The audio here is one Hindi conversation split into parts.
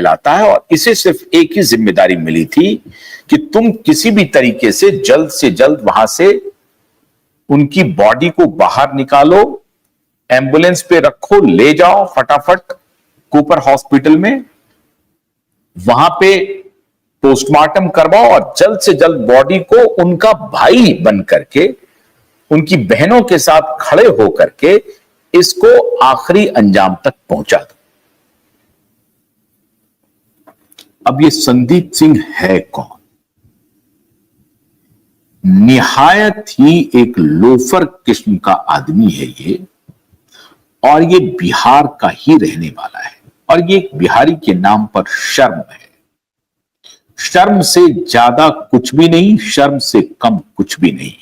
फैलाता है और इसे सिर्फ एक ही जिम्मेदारी मिली थी कि तुम किसी भी तरीके से जल्द वहां से उनकी बॉडी को बाहर निकालो, एम्बुलेंस पे रखो, ले जाओ फटाफट कूपर हॉस्पिटल में, वहां पे पोस्टमार्टम करवाओ और जल्द से जल्द बॉडी को उनका भाई बन करके, उनकी बहनों के साथ खड़े होकर के इसको आखिरी अंजाम तक पहुंचा दो। अब ये संदीप सिंह है कौन? निहायत ही एक लोफर किस्म का आदमी है ये, और ये बिहार का ही रहने वाला है, और ये एक बिहारी के नाम पर शर्म है। शर्म से ज्यादा कुछ भी नहीं, शर्म से कम कुछ भी नहीं।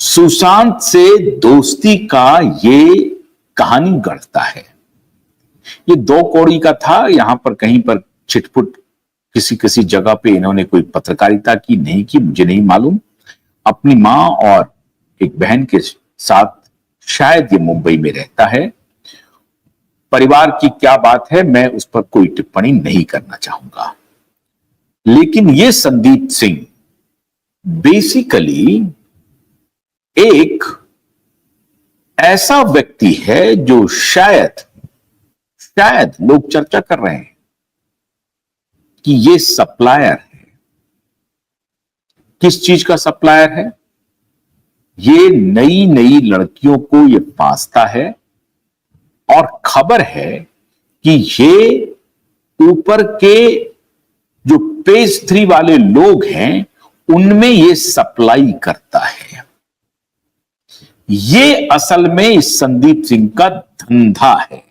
सुशांत से दोस्ती का ये कहानी गढ़ता है। ये 2 कौड़ी का था, यहां पर कहीं पर छिटपुट किसी किसी जगह पे इन्होंने कोई पत्रकारिता की, नहीं की, मुझे नहीं मालूम। अपनी मां और एक बहन के साथ शायद ये मुंबई में रहता है। परिवार की क्या बात है मैं उस पर कोई टिप्पणी नहीं करना चाहूंगा, लेकिन ये संदीप सिंह बेसिकली एक ऐसा व्यक्ति है जो शायद लोग चर्चा कर रहे हैं कि ये सप्लायर है। किस चीज का सप्लायर है? ये नई लड़कियों को ये फांसता है, और खबर है कि ये ऊपर के जो पेज 3 वाले लोग हैं उनमें ये सप्लाई करता है। ये असल में इस संदीप सिंह का धंधा है,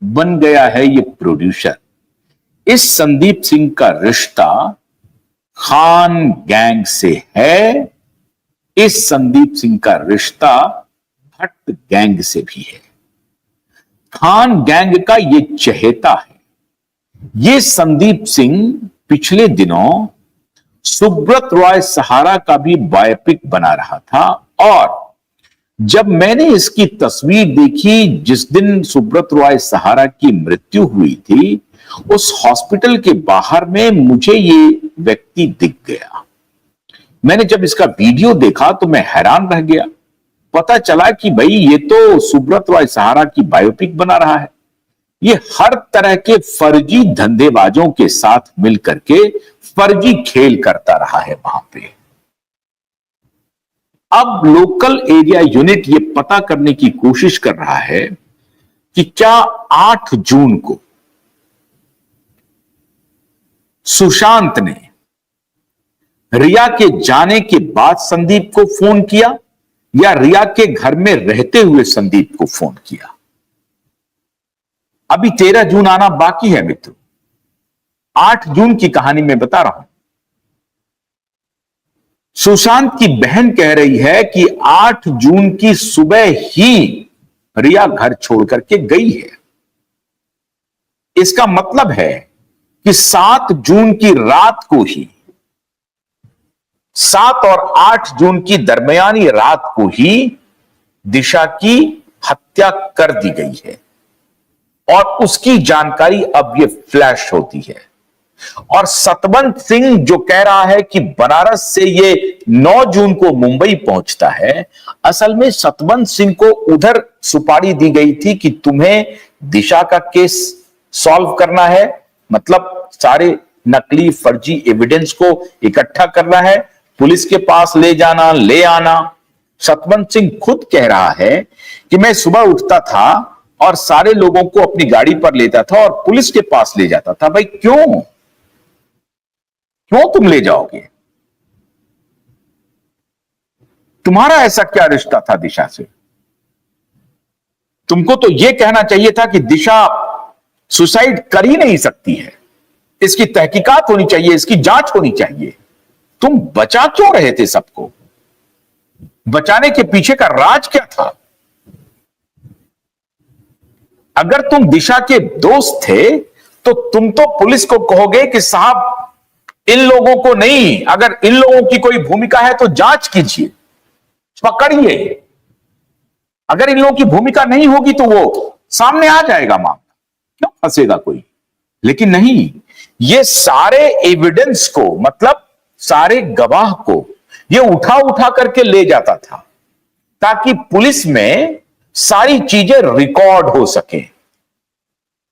बन गया है ये प्रोड्यूसर। इस संदीप सिंह का रिश्ता खान गैंग से है, इस संदीप सिंह का रिश्ता भट्ट गैंग से भी है। खान गैंग का ये चहेता है। ये संदीप सिंह पिछले दिनों सुब्रत रॉय सहारा का भी बायोपिक बना रहा था, और जब मैंने इसकी तस्वीर देखी जिस दिन सुब्रत रॉय सहारा की मृत्यु हुई थी, उस हॉस्पिटल के बाहर में मुझे ये व्यक्ति दिख गया। मैंने जब इसका वीडियो देखा तो मैं हैरान रह गया। पता चला कि भाई ये तो सुब्रत रॉय सहारा की बायोपिक बना रहा है। ये हर तरह के फर्जी धंधेबाजों के साथ मिलकर के फर्जी खेल करता रहा है वहां पे। अब लोकल एरिया यूनिट ये पता करने की कोशिश कर रहा है कि क्या 8 जून को सुशांत ने रिया के जाने के बाद संदीप को फोन किया, या रिया के घर में रहते हुए संदीप को फोन किया। अभी 13 जून आना बाकी है मित्रों। 8 जून की कहानी मैं बता रहा हूं। सुशांत की बहन कह रही है कि 8 जून की सुबह ही रिया घर छोड़ करके गई है। इसका मतलब है कि 7 जून की रात को ही, 7 और 8 जून की दरमियानी रात को ही दिशा की हत्या कर दी गई है, और उसकी जानकारी अब ये फ्लैश होती है। और सतवंत सिंह जो कह रहा है कि बनारस से ये 9 जून को मुंबई पहुंचता है, असल में सतवंत सिंह को उधर सुपारी दी गई थी कि तुम्हें दिशा का केस सॉल्व करना है, मतलब सारे नकली फर्जी एविडेंस को इकट्ठा करना है, पुलिस के पास ले जाना, ले आना। सतवंत सिंह खुद कह रहा है कि मैं सुबह उठता था और सारे लोगों को अपनी गाड़ी पर लेता था और पुलिस के पास ले जाता था। भाई क्यों तुम ले जाओगे? तुम्हारा ऐसा क्या रिश्ता था दिशा से? तुमको तो यह कहना चाहिए था कि दिशा सुसाइड कर ही नहीं सकती है, इसकी तहकीकात होनी चाहिए, इसकी जांच होनी चाहिए। तुम बचा क्यों रहे थे सबको? बचाने के पीछे का राज क्या था? अगर तुम दिशा के दोस्त थे तो तुम तो पुलिस को कहोगे कि साहब इन लोगों को नहीं, अगर इन लोगों की कोई भूमिका है तो जांच कीजिए, पकड़िए। अगर इन लोगों की भूमिका नहीं होगी तो वो सामने आ जाएगा मामला। क्यों फंसेगा कोई? लेकिन नहीं, ये सारे एविडेंस को, मतलब सारे गवाह को ये उठा उठा करके ले जाता था ताकि पुलिस में सारी चीजें रिकॉर्ड हो सके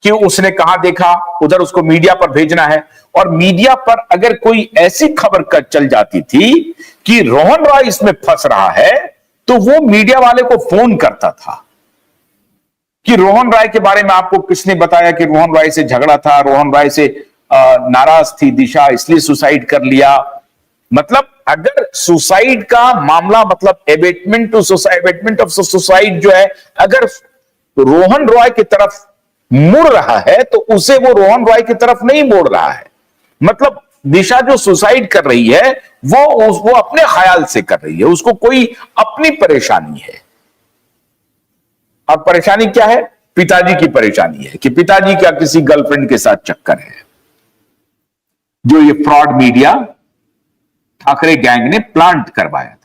कि उसने कहां देखा, उधर उसको मीडिया पर भेजना है। और मीडिया पर अगर कोई ऐसी खबर कर चल जाती थी कि रोहन रॉय इसमें फंस रहा है, तो वो मीडिया वाले को फोन करता था कि रोहन रॉय के बारे में आपको किसने बताया कि रोहन रॉय से झगड़ा था, रोहन रॉय से नाराज थी दिशा, इसलिए सुसाइड कर लिया। मतलब अगर सुसाइड का मामला, मतलब एबेटमेंट ऑफ सुसाइड जो है, अगर रोहन रॉय की तरफ मुड़ रहा है तो उसे वो रोहन रॉय की तरफ नहीं मोड़ रहा है। मतलब दिशा जो सुसाइड कर रही है वो अपने ख्याल से कर रही है, उसको कोई अपनी परेशानी है। और परेशानी क्या है? पिताजी की परेशानी है कि पिताजी का किसी गर्लफ्रेंड के साथ चक्कर है, जो ये फ्रॉड मीडिया ठाकरे गैंग ने प्लांट करवाया था।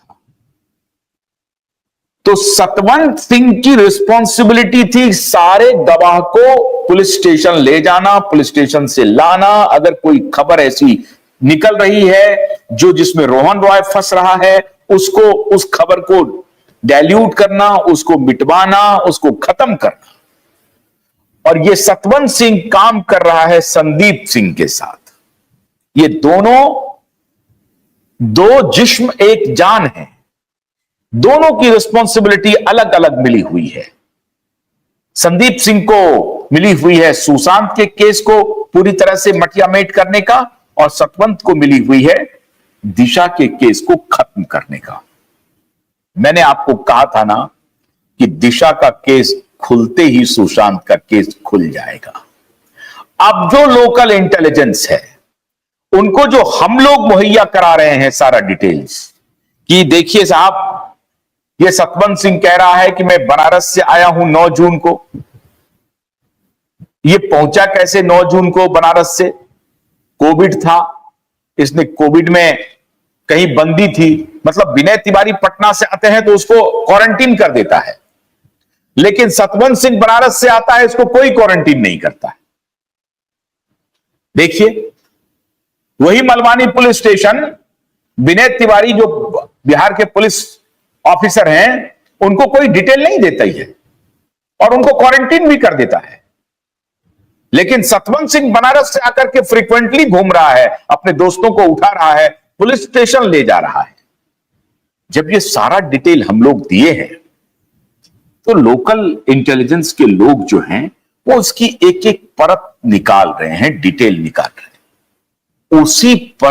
तो सतवंत सिंह की रिस्पॉन्सिबिलिटी थी सारे गवाह को पुलिस स्टेशन ले जाना, पुलिस स्टेशन से लाना। अगर कोई खबर ऐसी निकल रही है जो जिसमें रोहन रॉय फंस रहा है, उसको, उस खबर को डाइल्यूट करना, उसको मिटवाना, उसको खत्म करना। और ये सतवंत सिंह काम कर रहा है संदीप सिंह के साथ। ये दोनों दो जिस्म एक जान है, दोनों की रिस्पॉन्सिबिलिटी अलग अलग मिली हुई है। संदीप सिंह को मिली हुई है सुशांत के केस को पूरी तरह से मटियामेट करने का, और सतवंत को मिली हुई है दिशा के केस को खत्म करने का। मैंने आपको कहा था ना कि दिशा का केस खुलते ही सुशांत का केस खुल जाएगा। अब जो लोकल इंटेलिजेंस है, उनको जो हम लोग मुहैया करा रहे हैं सारा डिटेल्स, कि देखिए साहब, ये सतवंत सिंह कह रहा है कि मैं बनारस से आया हूं 9 जून को। ये पहुंचा कैसे 9 जून को बनारस से? कोविड था, इसने कोविड में कहीं बंदी थी। मतलब विनय तिवारी पटना से आते हैं तो उसको क्वारंटीन कर देता है, लेकिन सतवंत सिंह बनारस से आता है, इसको कोई क्वारंटीन नहीं करता है। देखिए, वही मलवानी पुलिस स्टेशन, विनय तिवारी जो बिहार के पुलिस ऑफिसर हैं, उनको कोई डिटेल नहीं देता ही है और उनको क्वारंटीन भी कर देता है। लेकिन सतवंत सिंह बनारस से आकर के फ्रीक्वेंटली घूम रहा है, अपने दोस्तों को उठा रहा है, पुलिस स्टेशन ले जा रहा है। जब ये सारा डिटेल हम लोग दिए हैं, तो लोकल इंटेलिजेंस के लोग जो हैं, वो उसकी एक एक परत निकाल रहे हैं, डिटेल निकाल रहे हैं। उसी पर